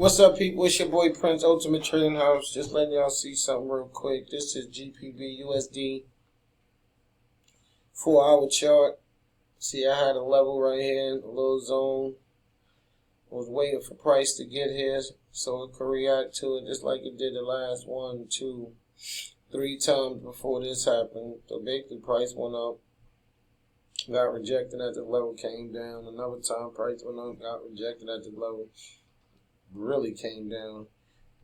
What's up, people? It's your boy Prince, Ultimate Trading House. Just letting y'all see something real quick. This is GPB USD 4-hour chart. See, I had a level right here, a little zone. I was waiting for price to get here so it could react to it just like it did the last 1, 2, 3 times before this happened. So basically, price went up, got rejected at the level, came down. Another time, price went up, got rejected at the level, really came down.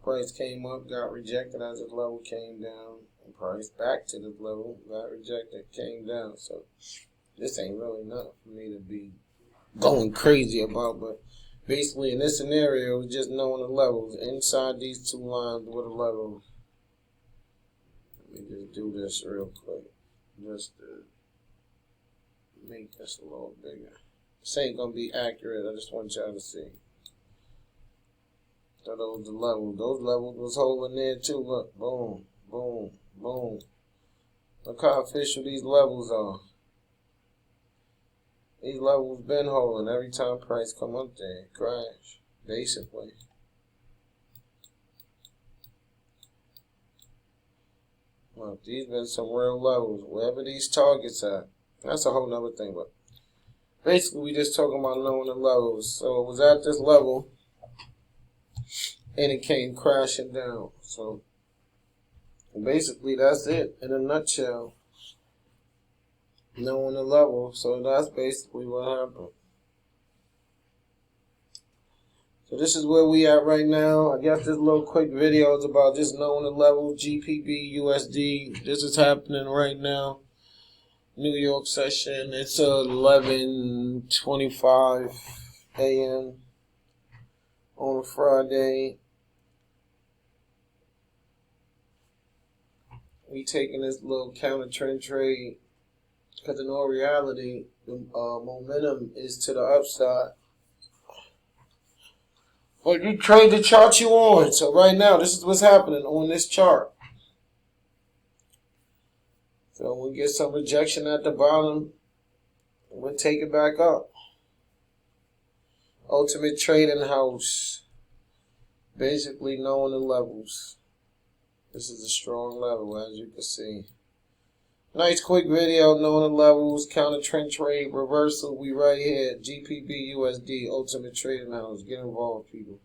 Price came up, got rejected at this level, came down. And price back to this level, got rejected, came down. So this ain't really nothing for me to be going crazy about. But basically, in this scenario, it's just knowing the levels. Inside these two lines with a level. Let me just do this real quick. Just to make this a little bigger. This ain't going to be accurate. I just want y'all to see. So those the levels. Those levels was holding there too. Look, boom, boom, boom. Look how official these levels are. These levels been holding every time price come up there. Crash, basically. Look, these been some real levels. Wherever these targets at. That's a whole nother thing. But basically, we just talking about knowing the levels. So it was at this level. And it came crashing down. So basically that's it in a nutshell. Knowing the level. So that's basically what happened. So this is where we at right now. I guess this little quick video is about just knowing the level. GPB USD. This is happening right now. New York session. It's 11:25 a.m. on a Friday. We taking this little counter trend trade because in all reality, the momentum is to the upside. But you trade the chart you on. So right now, this is what's happening on this chart. So we get some rejection at the bottom, we'll take it back up. Ultimate Trading House. Basically knowing the levels. This is a strong level, as you can see. Nice quick video, knowing the levels, counter trend trade, reversal. We right here, GPB USD, Ultimate Trading House. Get involved, people.